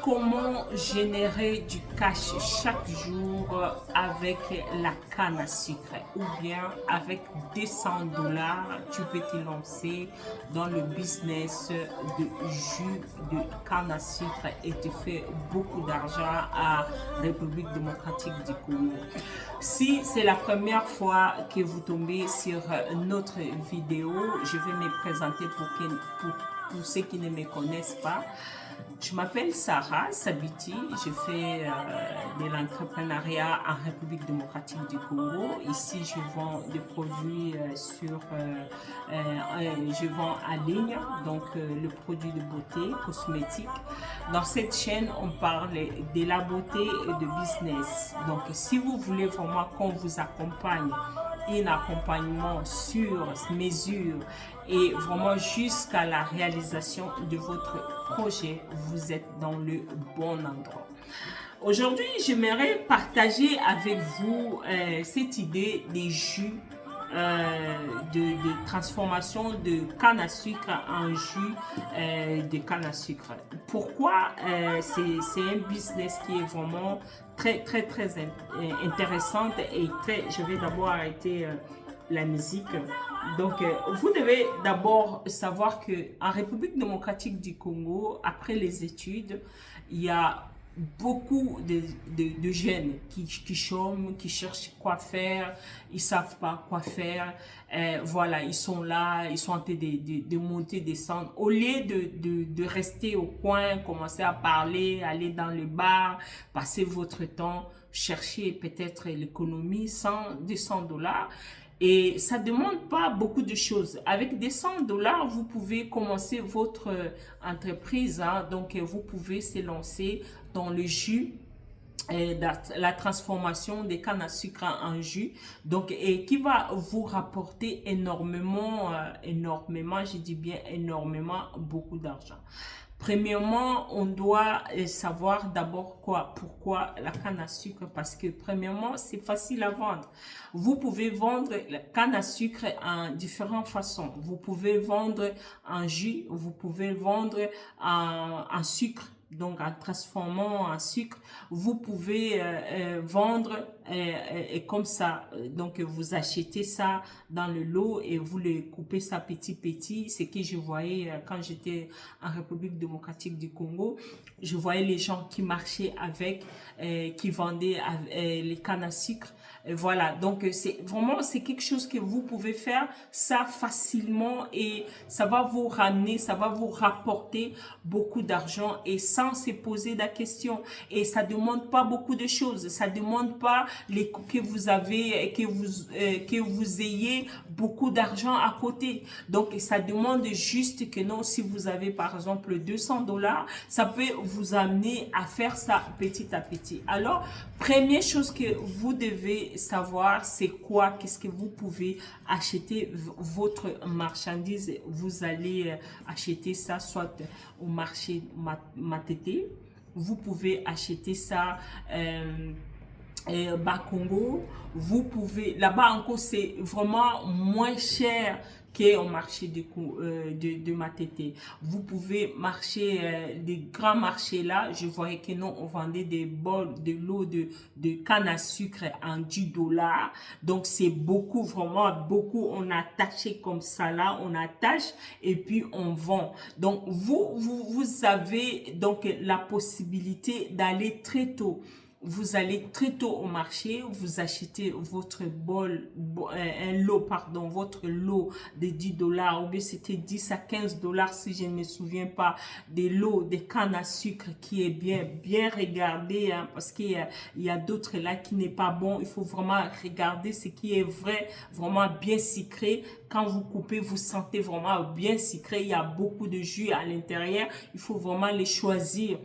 Comment générer du cash chaque jour avec la canne à sucre ou bien avec 200 dollars, tu peux te lancer dans le business de jus de canne à sucre et te faire beaucoup d'argent à République démocratique du Congo. Si c'est la première fois que vous tombez sur notre vidéo, je vais me présenter pour ceux qui ne me connaissent pas. Je m'appelle Sarah Sabiti, je fais de l'entrepreneuriat en République démocratique du Congo. Ici, je vends des produits je vends en ligne, donc le produit de beauté, cosmétique. Dans cette chaîne, on parle de la beauté et de business. Donc, si vous voulez vraiment qu'on vous accompagne, un accompagnement sur mesure et vraiment jusqu'à la réalisation de votre projet, vous êtes dans le bon endroit. Aujourd'hui, j'aimerais partager avec vous cette idée des jus de transformation de canne à sucre en jus de canne à sucre. Pourquoi c'est un business qui est vraiment très intéressante et je vais d'abord arrêter la musique. Donc, vous devez d'abord savoir que en République démocratique du Congo, après les études, il y a beaucoup de jeunes qui chôment, qui cherchent quoi faire, ils savent pas quoi faire. Voilà, ils sont là, ils sont en train de monter, descendre. Au lieu de rester au coin, commencer à parler, aller dans le bar, passer votre temps, chercher peut-être l'économie, 100, 200 dollars. Et ça ne demande pas beaucoup de choses. Avec des 100 dollars, vous pouvez commencer votre entreprise. Hein. Donc, vous pouvez se lancer dans le jus, la transformation des cannes à sucre en jus. Donc, et qui va vous rapporter énormément, je dis bien énormément, beaucoup d'argent. Premièrement, on doit savoir d'abord pourquoi la canne à sucre, parce que premièrement, c'est facile à vendre. Vous pouvez vendre la canne à sucre en différentes façons. Vous pouvez vendre en jus, vous pouvez vendre en sucre. Donc, en transformant en sucre, vous pouvez vendre et comme ça. Donc, vous achetez ça dans le lot et vous le coupez ça petit. C'est que je voyais quand j'étais en République démocratique du Congo. Je voyais les gens qui marchaient avec, qui vendaient les cannes à sucre. Voilà, donc c'est quelque chose que vous pouvez faire ça facilement et ça va vous ramener, ça va vous rapporter beaucoup d'argent et sans se poser la question. Et ça demande pas beaucoup de choses, ça demande pas que vous ayez beaucoup d'argent à côté. Donc ça demande juste que non, si vous avez par exemple 200 dollars, ça peut vous amener à faire ça petit à petit. Alors, première chose que vous devez savoir, c'est qu'est-ce que vous pouvez acheter votre marchandise. Vous allez acheter ça soit au marché Matete, vous pouvez acheter ça Bakongo, vous pouvez, là-bas encore c'est vraiment moins cher qu'au marché de Matete. Vous pouvez marcher, des grands marchés là, je voyais que non, on vendait des bols, de l'eau de canne à sucre en 10 dollars. Donc c'est beaucoup, vraiment beaucoup, on attache comme ça là, on attache et puis on vend. Donc vous avez donc la possibilité d'aller très tôt. Vous allez très tôt au marché, vous achetez votre votre lot de 10 dollars, ou bien c'était 10 à 15 dollars si je ne me souviens pas, des lots de canne à sucre qui est bien regardé, hein, parce qu'il y a d'autres là qui n'est pas bon. Il faut vraiment regarder ce qui est vrai, vraiment bien sucré. Quand vous coupez, vous sentez vraiment bien sucré. Il y a beaucoup de jus à l'intérieur. Il faut vraiment les choisir.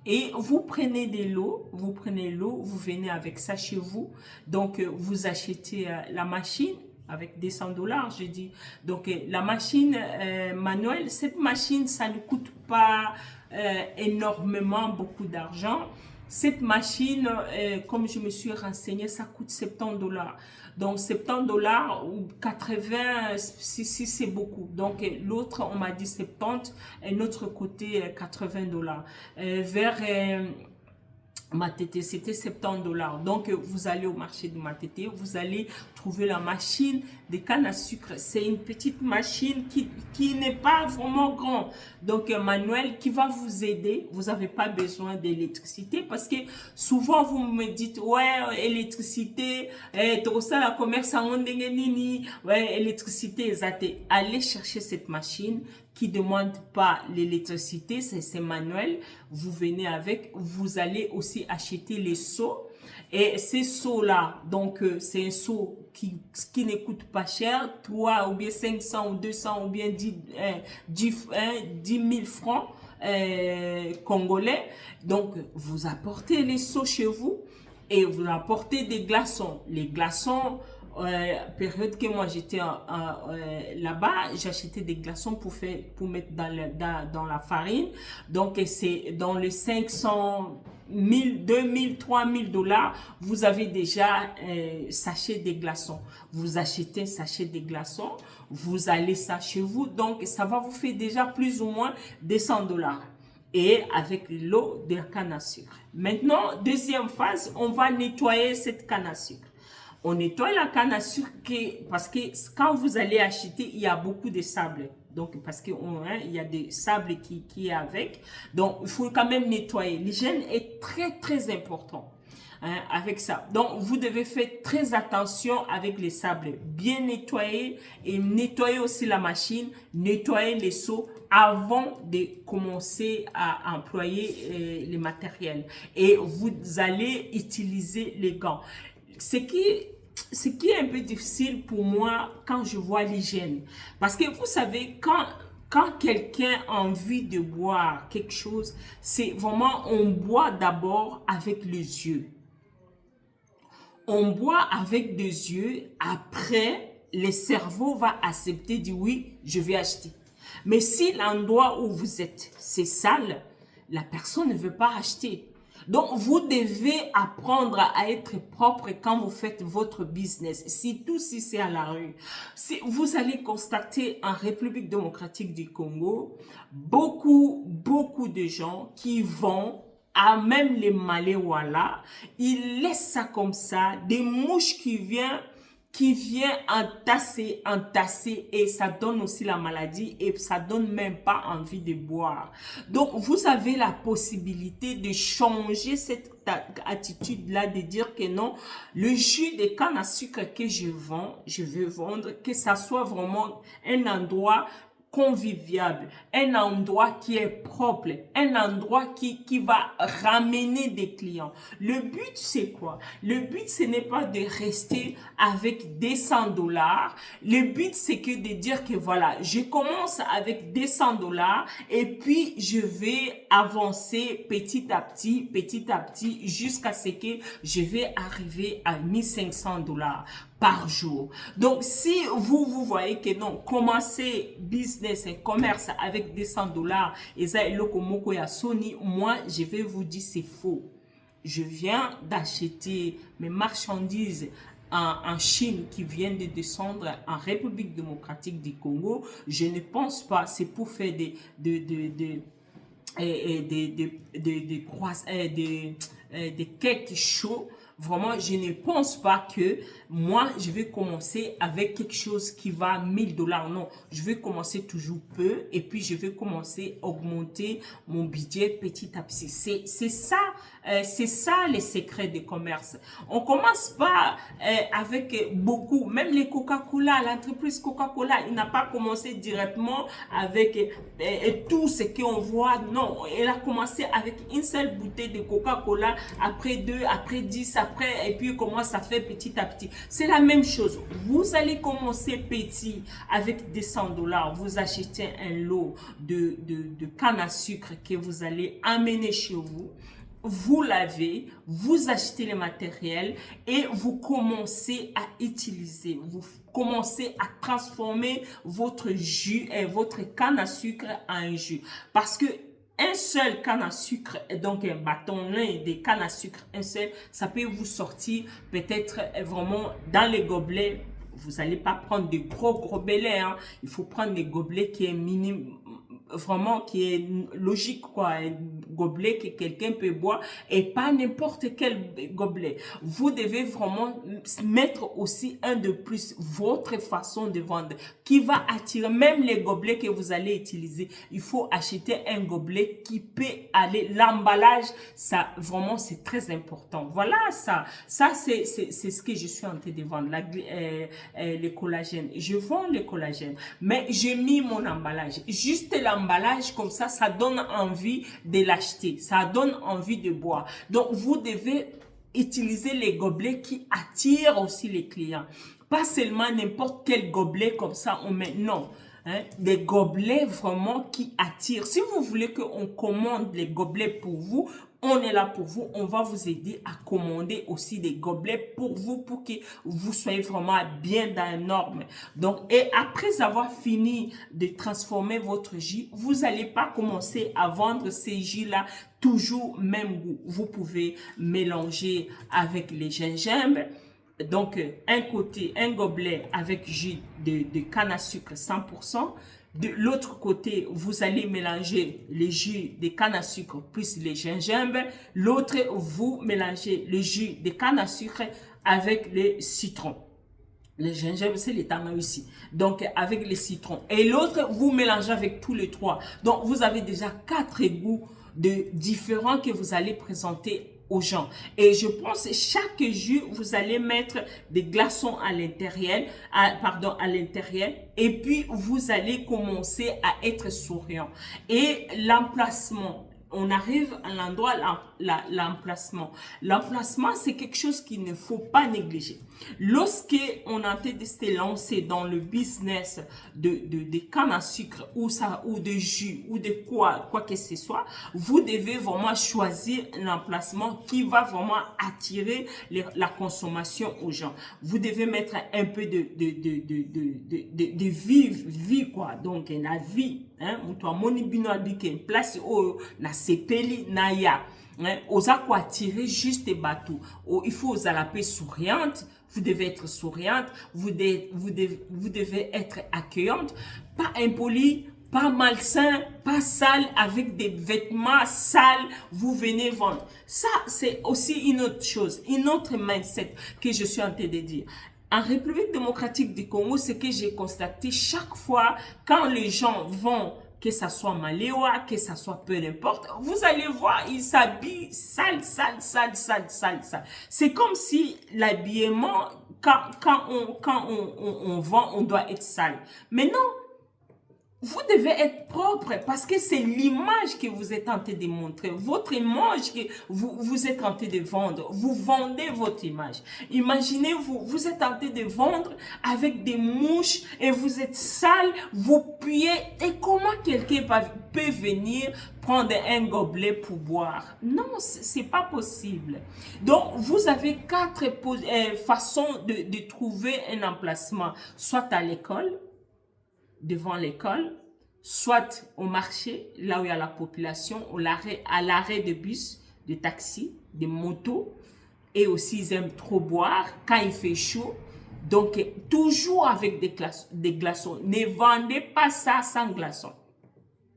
Et vous prenez l'eau, vous venez avec ça chez vous. Donc, vous achetez la machine avec des 100 dollars, je dis. Donc, la machine manuelle, cette machine, ça ne coûte pas énormément beaucoup d'argent. Cette machine, comme je me suis renseignée, ça coûte 70 $. Donc 70 $ ou 80, si c'est beaucoup. Donc l'autre, on m'a dit 70, et l'autre côté 80 $. Vers Matete, c'était 70 $. Donc, vous allez au marché de Matete, vous allez trouver la machine de canne à sucre. C'est une petite machine qui n'est pas vraiment grande. Donc, manuel qui va vous aider. Vous n'avez pas besoin d'électricité parce que souvent, vous me dites, ouais, électricité, tout ça, la commerce, ouais, électricité, exacté. Allez chercher cette machine qui demande pas l'électricité, c'est manuel. Vous venez avec, vous allez aussi acheter les seaux. Et ces seaux-là, donc c'est un seau qui ne coûte pas cher, 3 ou bien 500 ou 200 ou bien 10 000 francs congolais. Donc, vous apportez les seaux chez vous et vous apportez des glaçons. Les glaçons, période que moi j'étais là-bas, j'achetais des glaçons pour mettre dans la farine. Donc c'est dans les 500 1000, 2000, 3000 $, vous avez déjà sachet des glaçons. Vous achetez un sachet des glaçons, vous allez ça chez vous. Donc ça va vous faire déjà plus ou moins des 100 $. Et avec l'eau de la canne à sucre. Maintenant, deuxième phase, on va nettoyer cette canne à sucre. On nettoie la canne à sucre parce que quand vous allez acheter, il y a beaucoup de sable. Donc, parce qu'il y a des sables qui est avec. Donc, il faut quand même nettoyer. L'hygiène est très, très important avec ça. Donc, vous devez faire très attention avec les sables. Bien nettoyer et nettoyer aussi la machine, nettoyer les seaux avant de commencer à employer les matériels. Et vous allez utiliser les gants. Ce qui est un peu difficile pour moi quand je vois l'hygiène. Parce que vous savez, quand quelqu'un a envie de boire quelque chose, c'est vraiment, on boit d'abord avec les yeux. On boit avec des yeux, après, le cerveau va accepter, dire oui, je vais acheter. Mais si l'endroit où vous êtes, c'est sale, la personne ne veut pas acheter. Donc, vous devez apprendre à être propre quand vous faites votre business, surtout si c'est à la rue. Vous allez constater en République démocratique du Congo, beaucoup de gens qui vont à même les Maléwala, ils laissent ça comme ça, des mouches qui viennent entasser et ça donne aussi la maladie et ça donne même pas envie de boire. Donc, vous avez la possibilité de changer cette attitude-là, de dire que non, le jus de canne à sucre que je veux vendre, que ça soit vraiment un endroit convivial, un endroit qui est propre, un endroit qui va ramener des clients. Le but, c'est quoi? Le but, ce n'est pas de rester avec des 100 $. Le but, c'est que de dire que voilà, je commence avec des 100 $ et puis je vais avancer petit à petit, jusqu'à ce que je vais arriver à 1500 $ par jour. Donc, si vous voyez que non, commencer business et commerce avec des 100 $, et ça est le komoko ya Sony, moi, je vais vous dire c'est faux. Je viens d'acheter mes marchandises en Chine qui viennent de descendre en République démocratique du Congo. Je ne pense pas, c'est pour faire des cakes chauds. Vraiment, je ne pense pas que moi, je vais commencer avec quelque chose qui va 1000 $. Non, je vais commencer toujours peu et puis je vais commencer à augmenter mon budget petit à petit. C'est ça les secrets de commerce. On commence pas avec beaucoup, même les Coca-Cola, l'entreprise Coca-Cola, il n'a pas commencé directement avec tout ce qu'on voit. Non, elle a commencé avec une seule bouteille de Coca-Cola, après 2, après 10, après, et puis comment ça fait petit à petit. C'est la même chose. Vous allez commencer petit avec des 100 $. Vous achetez un lot de canne à sucre que vous allez amener chez vous. Vous lavez, vous achetez les matériels et vous commencez à utiliser. Vous commencez à transformer votre jus et votre canne à sucre en jus. Parce que un seul canne à sucre, donc un bâton lin de canne à sucre, un seul, ça peut vous sortir peut-être vraiment dans les gobelets. Vous n'allez pas prendre de gros gobelets, hein. Il faut prendre des gobelets qui est minime, vraiment qui est logique, quoi, un gobelet que quelqu'un peut boire et pas n'importe quel gobelet. Vous devez vraiment mettre aussi un de plus, votre façon de vendre qui va attirer même les gobelets que vous allez utiliser. Il faut acheter un gobelet qui peut aller, l'emballage, ça vraiment c'est très important. Voilà, ça c'est ce que je suis en train de vendre, le collagène. Je vends le collagène, mais j'ai mis mon emballage, juste l'emballage comme ça donne envie de l'acheter, ça donne envie de boire. Donc vous devez utiliser les gobelets qui attirent aussi les clients, pas seulement n'importe quel gobelet comme ça on met, non. Hein, des gobelets vraiment qui attirent. Si vous voulez qu'on commande les gobelets pour vous, on est là pour vous. On va vous aider à commander aussi des gobelets pour vous, pour que vous soyez vraiment bien dans les normes. Donc, et après avoir fini de transformer votre jus, vous n'allez pas commencer à vendre ces jus-là toujours même goût. Vous pouvez mélanger avec les gingembre. Donc, un côté, un gobelet avec jus de canne à sucre 100%. De l'autre côté, vous allez mélanger le jus de canne à sucre plus les gingembre. L'autre, vous mélangez le jus de canne à sucre avec le citron. Le gingembre, c'est les tamaris ici. Donc, avec les citrons. Et l'autre, vous mélangez avec tous les trois. Donc, vous avez déjà 4 goûts différents que vous allez présenter aux gens. Et je pense chaque jus, vous allez mettre des glaçons à l'intérieur, à l'intérieur, et puis vous allez commencer à être souriant. Et l'emplacement, on arrive à l'endroit, l'emplacement. L'emplacement, c'est quelque chose qu'il ne faut pas négliger. Lorsque on a été de se lancer dans le business de canne à sucre ou de jus ou de quoi que ce soit, vous devez vraiment choisir l'emplacement qui va vraiment attirer la consommation aux gens. Vous devez mettre un peu de vie, quoi. Donc, la vie, hein, place où na sepeli na ya. Osa quoi attirer juste des bateaux. Il faut aux alapés souriantes. Vous devez être souriante. Vous devez être accueillante. Pas impolie, pas malsain, pas sale, avec des vêtements sales. Vous venez vendre. Ça, c'est aussi une autre chose, une autre mindset que je suis en train de dire. En République démocratique du Congo, ce que j'ai constaté chaque fois quand les gens vont, que ça soit Maléwa, que ça soit peu importe, vous allez voir, ils s'habillent sale. C'est comme si l'habillement, quand on vend, on doit être sale. Mais non, vous devez être propre parce que c'est l'image que vous êtes en train de montrer. Votre image que vous êtes en train de vendre. Vous vendez votre image. Imaginez, vous êtes en train de vendre avec des mouches et vous êtes sale, vous puez. Et comment quelqu'un peut venir prendre un gobelet pour boire? Non, c'est pas possible. Donc, vous avez 4 façons de trouver un emplacement. Soit à l'école, devant l'école, soit au marché, là où il y a la population, à l'arrêt de bus, de taxi, de motos, et aussi ils aiment trop boire quand il fait chaud. Donc, toujours avec des glaçons. Ne vendez pas ça sans glaçons.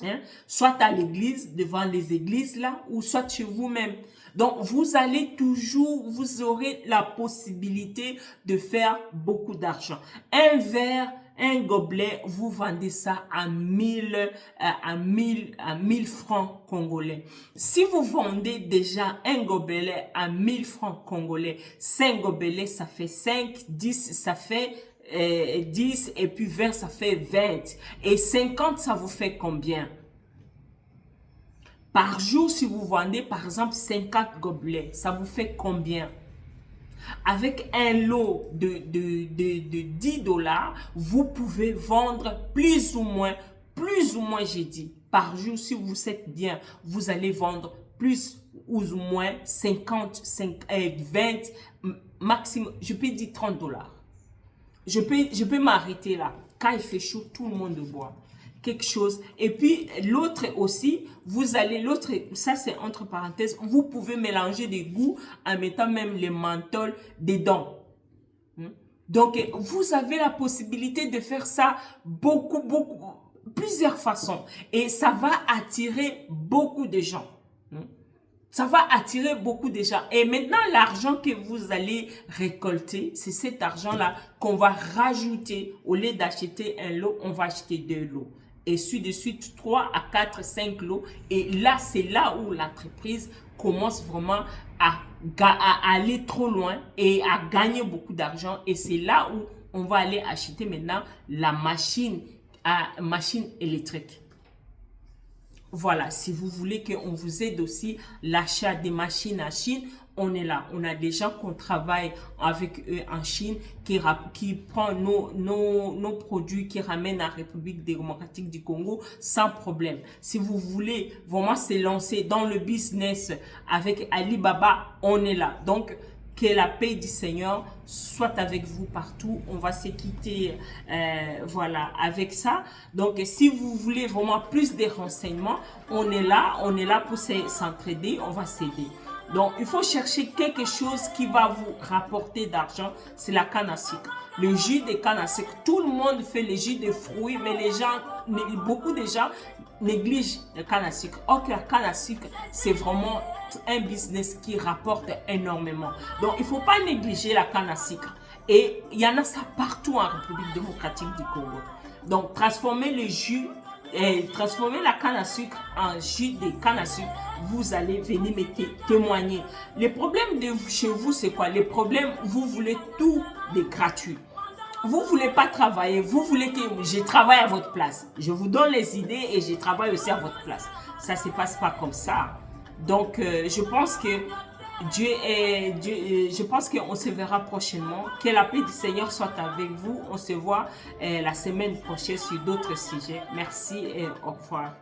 Hein? Soit à l'église, devant les églises là, ou soit chez vous-même. Donc, vous allez toujours, vous aurez la possibilité de faire beaucoup d'argent. Un verre, un gobelet, vous vendez ça à 1000 francs congolais. Si vous vendez déjà un gobelet à 1000 francs congolais, 5 gobelets, ça fait 5, 10, ça fait 10, et puis 20, ça fait 20. Et 50, ça vous fait combien? Par jour, si vous vendez par exemple 50 gobelets, ça vous fait combien? Avec un lot de 10 $, vous pouvez vendre plus ou moins, j'ai dit, par jour, si vous êtes bien, vous allez vendre plus ou moins 50, 20, maximum, je peux dire 30 $. Je peux m'arrêter là. Quand il fait chaud, tout le monde boit. quelque chose. Et puis l'autre aussi, vous allez, l'autre, ça c'est entre parenthèses, vous pouvez mélanger des goûts en mettant même les menthols dedans. Donc, vous avez la possibilité de faire ça plusieurs façons. Et ça va attirer beaucoup de gens. Ça va attirer beaucoup de gens. Et maintenant, l'argent que vous allez récolter, c'est cet argent-là qu'on va rajouter. Au lieu d'acheter un lot, on va acheter 2 lots. Et de suite 3 à 4, 5 lots. Et là, c'est là où l'entreprise commence vraiment à aller trop loin et à gagner beaucoup d'argent. Et c'est là où on va aller acheter maintenant la machine électrique. Voilà, si vous voulez qu'on vous aide aussi l'achat des machines en Chine, on est là. On a des gens qu'on travaille avec eux en Chine qui prend nos produits, qui ramènent à la République démocratique du Congo sans problème. Si vous voulez vraiment se lancer dans le business avec Alibaba, on est là. Donc, que la paix du Seigneur soit avec vous partout. On va se quitter voilà, avec ça. Donc, si vous voulez vraiment plus de renseignements, on est là pour s'entraider, on va s'aider. Donc, il faut chercher quelque chose qui va vous rapporter d'argent. C'est la canne à sucre. Le jus de canne à sucre. Tout le monde fait le jus de fruits, mais beaucoup de gens négligent la canne à sucre. Or que la canne à sucre, c'est vraiment un business qui rapporte énormément. Donc, il ne faut pas négliger la canne à sucre. Et il y en a ça partout en République démocratique du Congo. Donc, transformer la canne à sucre en jus de canne à sucre, vous allez venir me témoigner. Les problèmes de chez vous, c'est quoi? Les problèmes, vous voulez tout de gratuit. Vous ne voulez pas travailler, vous voulez que je travaille à votre place. Je vous donne les idées et je travaille aussi à votre place. Ça ne se passe pas comme ça. Donc, je pense que je pense qu'on se verra prochainement. Que la paix du Seigneur soit avec vous. On se voit la semaine prochaine sur d'autres sujets. Merci et au revoir.